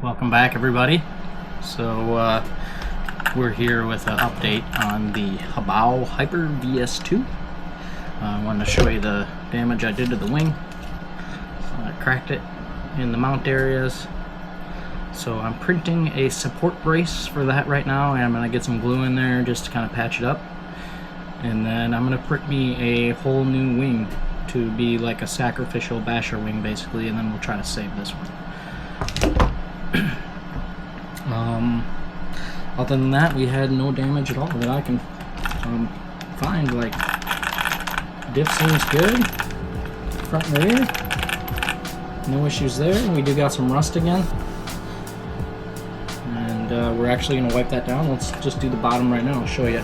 Welcome back, everybody. So we're here with an update on the Hobao Hyper VS2. I wanted to show you the damage I did to the wing. I cracked it in the mount areas. So I'm printing a support brace for that right now, and I'm going to get some glue in there just to kind of patch it up. And then I'm going to print me a whole new wing to be like a sacrificial basher wing basically, and then we'll try to save this one. Other than that, we had no damage at all that I can find. Like, diff seems good, front and rear, no issues there. We do got some rust again, and we're actually going to wipe that down. Let's just do the bottom right now. I'll show you.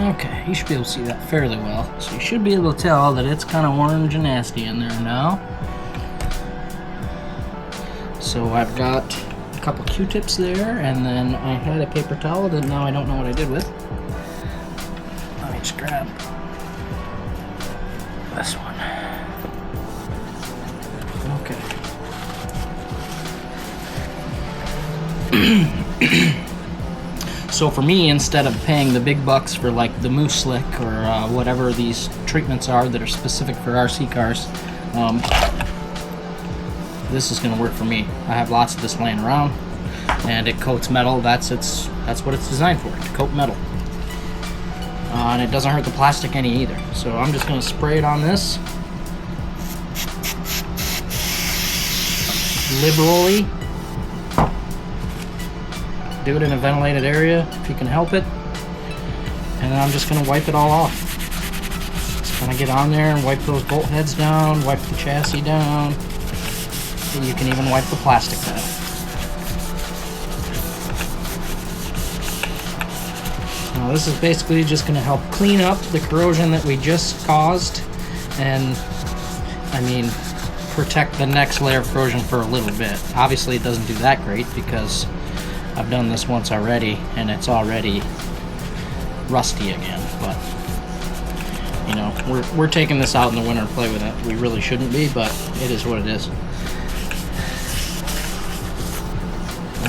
Okay, you should be able to see that fairly well. So you should be able to tell that it's kind of orange and nasty in there now. So I've got a couple Q-tips there, and then I had a paper towel that now I don't know what I did with. Let me just grab this one. Okay. So for me, instead of paying the big bucks for like the Moose Slick or whatever these treatments are that are specific for RC cars, this is going to work for me. I have lots of this laying around, and it coats metal. That's what it's designed for, to coat metal. And it doesn't hurt the plastic any either. So I'm just going to spray it on this liberally. Do it in a ventilated area if you can help it, and then I'm just going to wipe it all off. Just kind of get on there and wipe those bolt heads down, wipe the chassis down. You can even wipe the plastic down. Now this is basically just going to help clean up the corrosion that we just caused, and I mean protect the next layer of corrosion for a little bit. Obviously it doesn't do that great because I've done this once already and it's already rusty again, but you know, we're taking this out in the winter to play with it. We really shouldn't be, but it is what it is.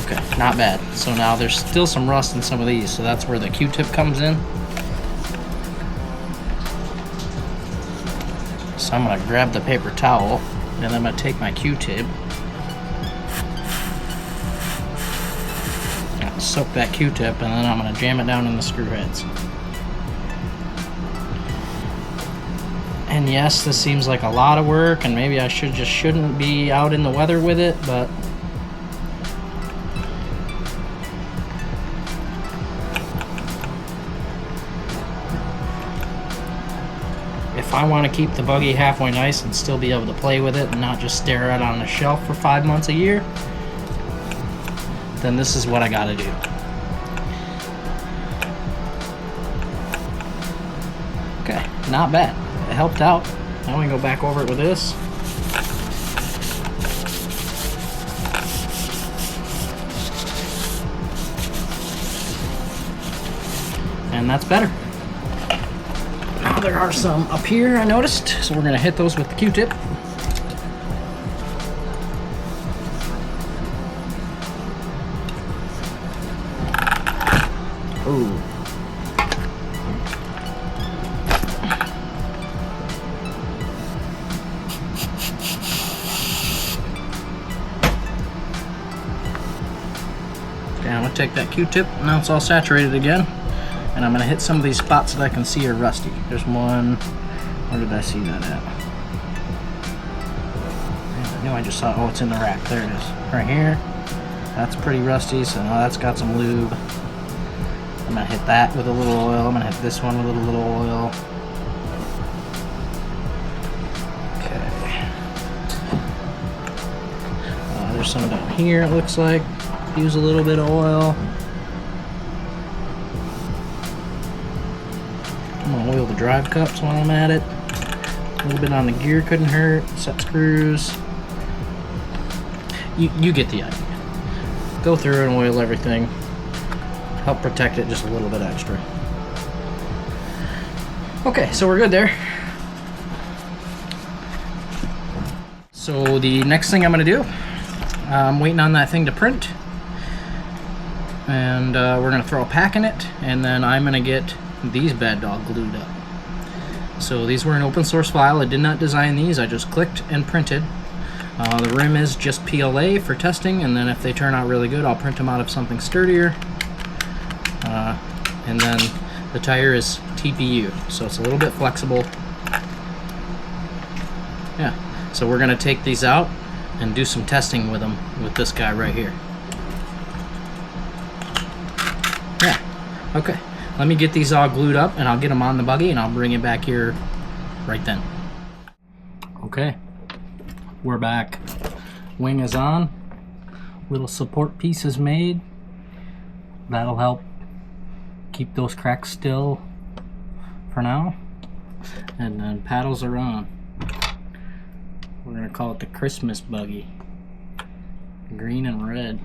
Okay, not bad. So now there's still some rust in some of these, so that's where the Q-tip comes in. So I'm going to grab the paper towel, and I'm going to take my Q-tip, soak that Q-tip, and then I'm going to jam it down in the screw heads. And yes, this seems like a lot of work, and maybe I shouldn't be out in the weather with it, but if I want to keep the buggy halfway nice and still be able to play with it and not just stare at it on a shelf for 5 months a year, then this is what I gotta do. Okay, not bad. It helped out. Now we can go back over it with this. And that's better. Now there are some up here I noticed, so we're gonna hit those with the Q-tip. Ooh. Okay, I'm gonna take that Q-tip, now it's all saturated again. And I'm going to hit some of these spots that I can see are rusty. There's one, where did I see that at? I knew I just saw, oh, it's in the rack. There it is. Right here. That's pretty rusty, so now that's got some lube. I'm gonna hit that with a little oil. I'm gonna hit this one with a little oil. Okay. There's some down here, it looks like. Use a little bit of oil. I'm gonna oil the drive cups while I'm at it. A little bit on the gear couldn't hurt. Set screws. You get the idea. Go through and oil everything. Help protect it just a little bit extra. Okay, so we're good there. So the next thing I'm gonna do, I'm waiting on that thing to print. And we're gonna throw a pack in it, and then I'm gonna get these bad dog glued up. So these were an open source file. I did not design these, I just clicked and printed. The rim is just PLA for testing, and then if they turn out really good, I'll print them out of something sturdier. And then the tire is TPU, so it's a little bit flexible. Yeah, so we're gonna take these out and do some testing with them with this guy right here. Yeah, okay. Let me get these all glued up and I'll get them on the buggy and I'll bring it back here right then. Okay, we're back. Wing is on. Little support piece is made. That'll help keep those cracks still for now. And then paddles are on. We're gonna call it the Christmas buggy. Green and red.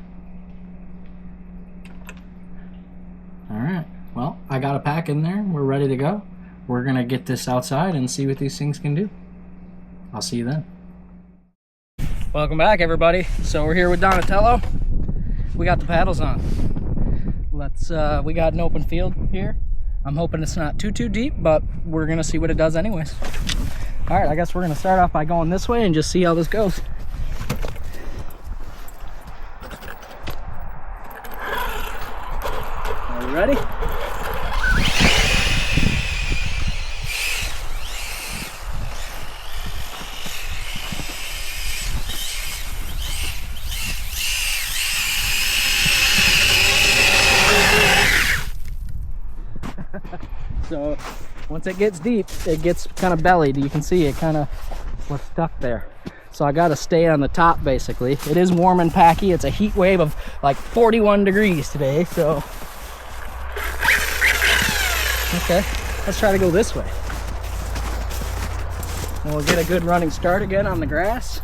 Alright, well, I got a pack in there. We're ready to go. We're gonna get this outside and see what these things can do. I'll see you then. Welcome back, everybody. So we're here with Donatello. We got the paddles on. We got an open field here. I'm hoping it's not too deep, but we're gonna see what it does anyways. All right, I guess we're gonna start off by going this way and just see how this goes. Are you ready? So once it gets deep, it gets kind of bellied. You can see it kind of was stuck there. So I got to stay on the top basically. It is warm and packy. It's a heat wave of like 41 degrees today. So okay, let's try to go this way. And we'll get a good running start again on the grass.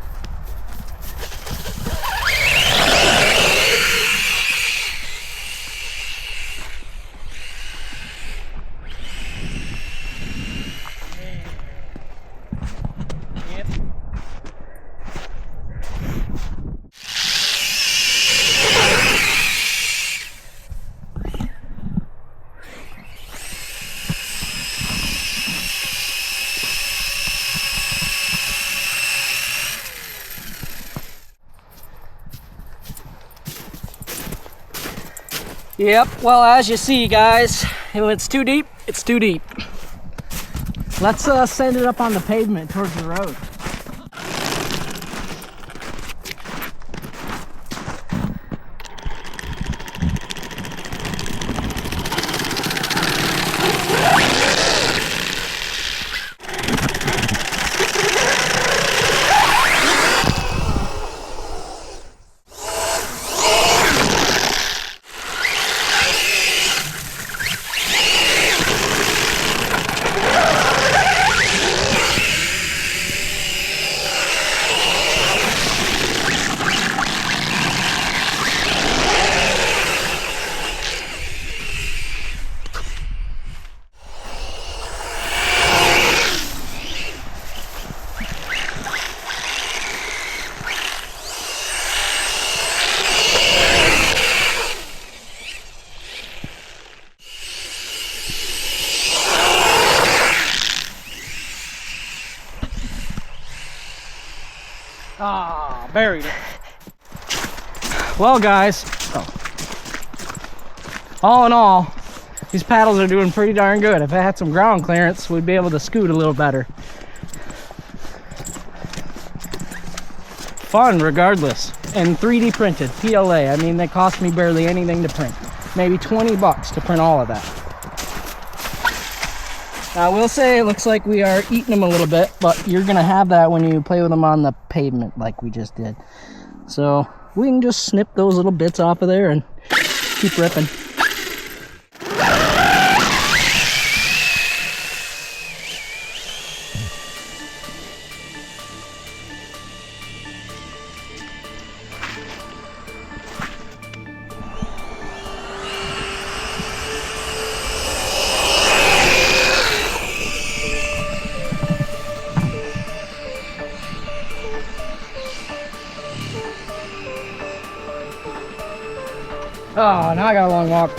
Yep, well, as you see, guys, if it's too deep, it's too deep. Let's send it up on the pavement towards the road. Ah, buried it. Well, guys, all in all, these paddles are doing pretty darn good. If I had some ground clearance, we'd be able to scoot a little better. Fun regardless. and 3D printed, PLA. I mean, they cost me barely anything to print. Maybe 20 bucks to print all of that. Now, I will say it looks like we are eating them a little bit, but you're gonna have that when you play with them on the pavement like we just did. So we can just snip those little bits off of there and keep ripping. Oh, now I got a long walk.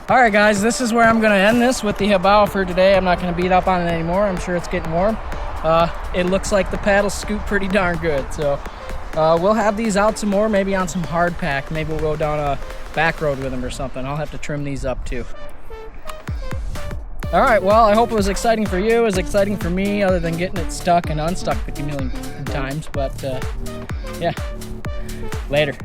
Alright guys, this is where I'm going to end this with the Hobao for today. I'm not going to beat up on it anymore. I'm sure it's getting warm. It looks like the paddles scoot pretty darn good. So we'll have these out some more, maybe on some hard pack. Maybe we'll go down a back road with them or something. I'll have to trim these up too. Alright, well, I hope it was exciting for you. It was exciting for me, other than getting it stuck and unstuck 50 million times. But yeah, later.